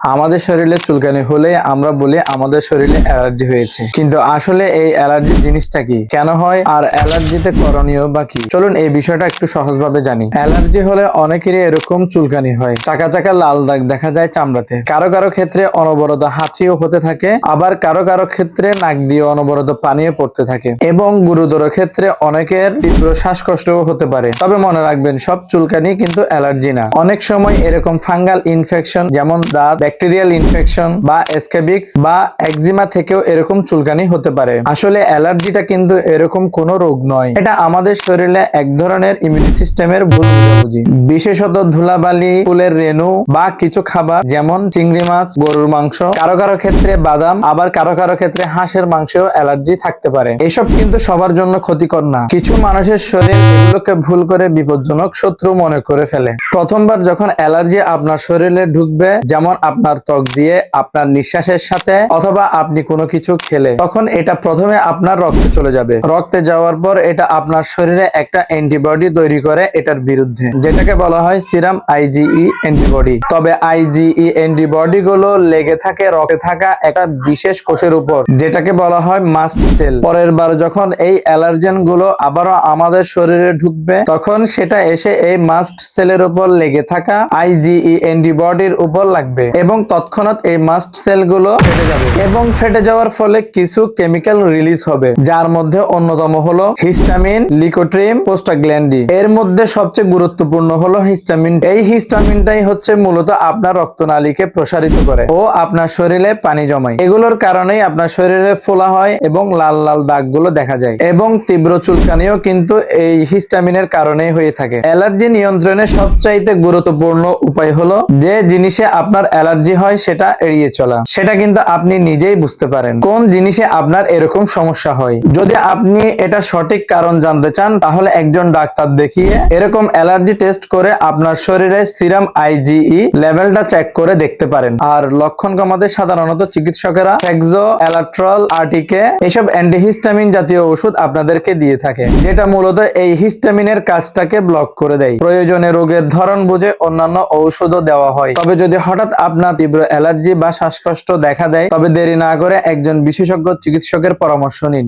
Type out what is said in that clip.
আমাদের শরীরে চুলকানি হলে আমরা বলি আমাদের শরীরে অ্যালার্জি হয়েছে, কিন্তু আসলে এই অ্যালার্জি জিনিসটা কি, কেন হয়, আর অ্যালার্জিতে করণীয় বা কি? চলুন এই বিষয়টা একটু সহজভাবে জানি। অ্যালার্জি হলে অনেকেরই এরকম চুলকানি হয়, চাকা চাকা লাল দাগ দেখা যায় চামড়াতে, কারো কারো ক্ষেত্রে অনবরত হাঁচিও হতে থাকে, আবার কারো কারো ক্ষেত্রে নাক দিয়ে অনবরত পানিও পড়তে থাকে, এবং গুরুতর ক্ষেত্রে অনেকের তীব্র শ্বাসকষ্টও হতে পারে। তবে মনে রাখবেন, সব চুলকানি কিন্তু অ্যালার্জি না। অনেক সময় এরকম ফাঙ্গাল ইনফেকশন, যেমন দাঁত ব্যাকটেরিয়াল ইনফেকশন বা স্ক্যাবিক্স বা একজিমা থেকেও এরকম চুলকানি হতে পারে। আসলে অ্যালার্জিটা কিন্তু এরকম কোনো রোগ নয়, এটা আমাদের শরীরে এক ধরনের ইমিউনি সিস্টেমের ভুল বোঝাবুঝি। বিশেষত ধুলাবালি, ফুলের রেণু বা কিছু খাবার যেমন চিংড়ি মাছ, গরুর মাংস, কারো কারো ক্ষেত্রে বাদাম, আবার কারো কারো ক্ষেত্রে হাঁসের মাংসেও অ্যালার্জি থাকতে পারে। এসব কিন্তু সবার জন্য ক্ষতিকর না। কিছু মানুষের শরীর এগুলোকে ভুল করে বিপজ্জনক শত্রু মনে করে ফেলে। প্রথমবার যখন অ্যালার্জি আপনার শরীরে ঢুকবে, যেমন আপনার ত্বক দিয়ে, আপনার নিঃশ্বাসের সাথে, অথবা আপনি কোনো কিছু খেলে, তখন এটা প্রথমে আপনার রক্তে চলে যাবে। রক্তে যাওয়ার পর এটা আপনার শরীরে একটা অ্যান্টিবডি তৈরি করে এটার বিরুদ্ধে, যেটাকে বলা হয় সিরাম আইজিই অ্যান্টিবডি। তবে আইজিই অ্যান্টিবডি গুলো লেগে থাকে রক্তে থাকা একটা বিশেষ কোষের উপর, যেটাকে বলা হয় মাস্ট সেল। পরের বার যখন এই অ্যালার্জেন গুলো আবারও আমাদের শরীরে ঢুকবে, তখন সেটা এসে এই মাস্ট সেলের উপর লেগে থাকা আইজিই অ্যান্টিবডির উপর লাগবে, এবং তৎক্ষণাৎ এই মাস্ট সেল গুলো ফেটে যাবে, এবং ফেটে যাওয়ার ফলে কিছু কেমিক্যাল রিলিজ হবে, যার মধ্যে অন্যতম হলো হিস্টামিন, লিকোট্রিন, প্রোস্টাগ্ল্যান্ডিন। এর মধ্যে সবচেয়ে গুরুত্বপূর্ণ হলো হিস্টামিন। এই হিস্টামিনটাই হচ্ছে মূলত আপনার রক্তনালীকে প্রসারিত করে ও আপনার শরীরে পানি জমায়। এগুলোর কারণেই আপনার শরীরে ফোলা হয় এবং লাল লাল দাগগুলো দেখা যায়, এবং তীব্র চুলকানিও কিন্তু এই হিস্টামিনের কারণেই হয়ে থাকে। অ্যালার্জি নিয়ন্ত্রণের সবচাইতে গুরুত্বপূর্ণ উপায় হলো যে জিনিসে আপনার অ্যালার্জি হয় সেটা এড়িয়ে চলা। সেটা কিন্তু আপনি নিজেই বুঝতে পারেন কোন জিনিসে আপনার এরকম সমস্যা হয়। যদি আপনি এটা সঠিক কারণ জানতে চান, তাহলে একজন ডাক্তার দেখিয়ে এরকম অ্যালার্জি টেস্ট করে আপনার শরীরে সিরাম আইজিই লেভেলটা চেক করে দেখতে পারেন। আর লক্ষণ কমাতে সাধারণত চিকিৎসকেরা হেক্সো, অ্যালাট্রল, আরটিকে এসব অ্যান্টিহিস্টামিন জাতীয় ওষুধ আপনাদেরকে দিয়ে থাকে, যেটা মূলত এই হিস্টামিনের কাজটাকে ব্লক করে দেয়। প্রয়োজনে রোগের ধরন বুঝে অন্যান্য ঔষধও দেওয়া হয়। তবে যদি হঠাৎ আপনার তীব্র অ্যালার্জি বা শ্বাসকষ্ট দেখা দেয়, তবে দেরি না করে একজন বিশেষজ্ঞ চিকিৎসকের পরামর্শ নিন।